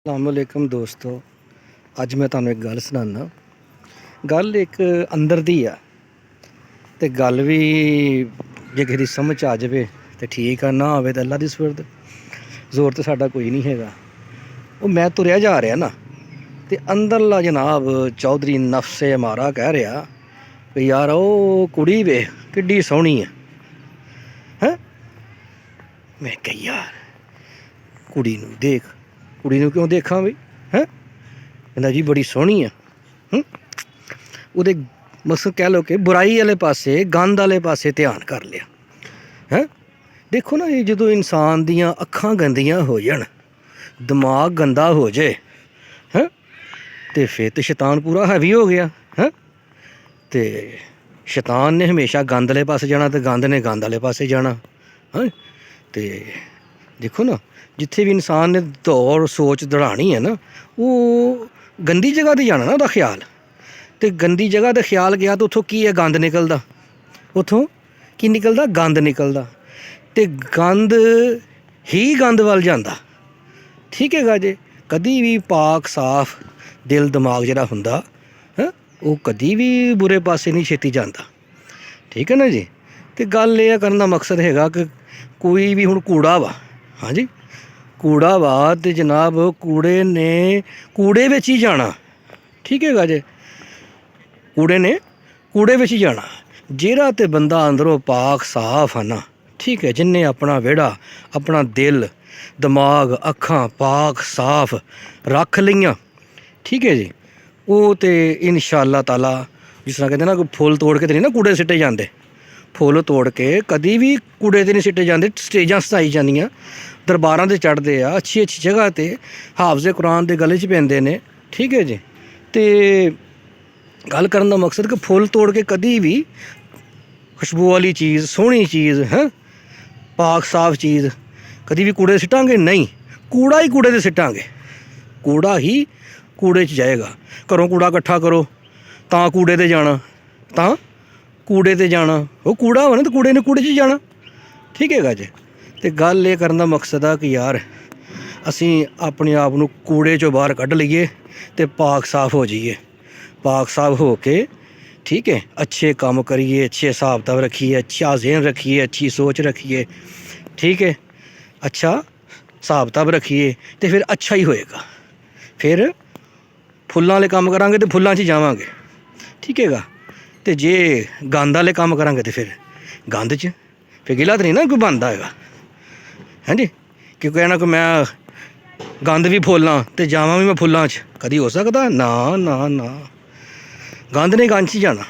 अस्सलामुअलैकुम दोस्तों, अज मैं तुहानूं एक गल सुनाना। गल एक अंदर दी आ ते गल भी जे किसी दी समझ आ जाए तो ठीक आ, ना आवे तो अल्लाह दी सुरत। जोर तो साडा कोई नहीं हैगा। वो मैं तुरया जा रहा ना तो अंदरला जनाब चौधरी नफ्से हमारा कह रहा भी यार ओ कुड़ी वे किड्डी सोहनी है। हैं मैं कह यार कुड़ी नूं देख, कुड़ी नूं क्यों देखा बई? हैं कहंदा जी बड़ी सोहनी है। ਉਹਦੇ बस कह लो कि बुराई वाले पासे गंद वाले पासे ध्यान कर लिया है। देखो ना, ये जो इंसान दियां अखां गंदियां हो जान, दिमाग गंदा हो जाए हैं, तो फिर तो शैतान पूरा हैवी हो गया है। तो शैतान ने हमेशा गंद वाले पासे जाना तो गंद ने गंद वाले पासे जाना है। तो देखो ना, जिथे भी इंसान ने दौड़ सोच दौड़ानी है ना, वो गंदी जगह पर जाना ना उसका ख्याल। तो गंदी जगह का ख्याल गया तो उतों की है गंद निकलता, उतों की निकलता गंद निकलता। तो गंद ही गंद वाल जाता। ठीक है जी, कभी भी पाक साफ दिल दिमाग जरा हुंदा है वो कभी भी बुरे पासे नहीं छेती जाता। ठीक है ना जी। तो गल ये करने का मकसद हैगा कि कोई भी हुण कूड़ा वा, हाँ जी कूड़ा वा तो जनाब कूड़े ने कूड़े विच ही जाना। ठीक है जी, कूड़े ने कूड़े विच ही जाना। जेड़ा ते बंदा अंदरों पाक साफ है ना, ठीक है, जिन्हें अपना वेड़ा अपना दिल दिमाग अखां पाक साफ रख लियां, ठीक है जी, वो तो इंशाअल्लाह ताला जिस तरह कहते ना कोई फुल तोड़ के तो नहीं ना कूड़े सिट्टे जाते, फुल तोड़ के कभी भी कूड़े ते नहीं सिट्टे जाते। स्टेजां सताई जानियां, दरबारां ते चढ़ते आ, अच्छी अच्छी जगह ते हाफज़े कुरान दे गले च पैंदे ने। ठीक है जी। तो गल करने का मकसद कि फुल तोड़ के कभी भी खुशबू वाली चीज़ सोहनी चीज़ है पाक साफ चीज़ कभी भी कूड़े सिटांगे नहीं, कूड़ा ही कूड़े से सिटांगे, कूड़ा ही कूड़े च जाएगा। घरों कूड़ा इकट्ठा करो तां कूड़े ते जाना, तां कूड़े ते जाना, वो कूड़ा हो ना तो कूड़े ने कूड़े च जाना। ठीक है जी। तो गल ये करने का मकसद है कि यार असी अपने आप नूं कूड़े चों बाहर कढ़ लईए तो पाक साफ हो जाइए। पाक साफ हो के ठीक है अच्छे काम करिए, अच्छे हिसाब किताब रखिए, अच्छा ज़हन रखिए, अच्छी सोच रखिए। ठीक है, अच्छा हिसाब किताब रखिए तो फिर अच्छा ही होएगा। फिर फुल्लां वाले काम करांगे तो फुल्लां च ही जावांगे। ठीक है। तो जे गंद वाले काम करांगे तो फिर गंद च, फिर गिला तो नहीं ना कोई बनता है। हाँ जी, क्योंकि कहना कि मैं गंद भी फुल्लां तो जावां भी मैं फुल्लां च, कदी हो सकदा? ना ना ना, गंद ने गंद च जाना।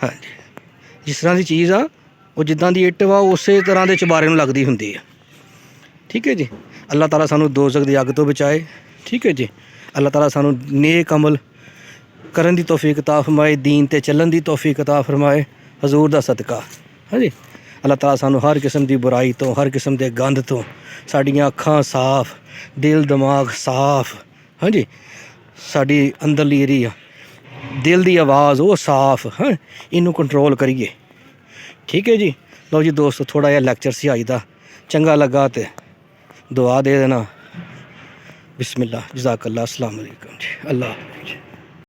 हाँ जी, जिस तरह की चीज़ आ वो जिद्दां दी इट्ट वा उस तरह के चबारे नूं लगदी हुंदी है। ठीक है जी। अल्लाह ताला सानू दोज़ख दी अग तो बचाए। ठीक है जी। अल्लाह ताला सानू नेक अमल करन दी तौफीक अता फरमाए, दीन ते चलन दी तौफीक अता फरमाए हजूर दा सदका। हाँ जी, अल्लाह ताला सानू हर किस्म की बुराई तो हर किस्म के गंद तो साडियां अखां साफ दिल दिमाग साफ, हाँ जी साडी अंदरली जेहड़ी दिल की आवाज़ वो साफ, हाँ इनू कंट्रोल करिए। ठीक है जी। लो जी दोस्तों, थोड़ा जहा लैक्चर सिहाई दा चंगा लगा तो दुआ दे देना। बिस्मिल्लाह, जज़ाकल्लाह, अस्सलाम वालेकुम जी, अल्लाह हाफ़िज़।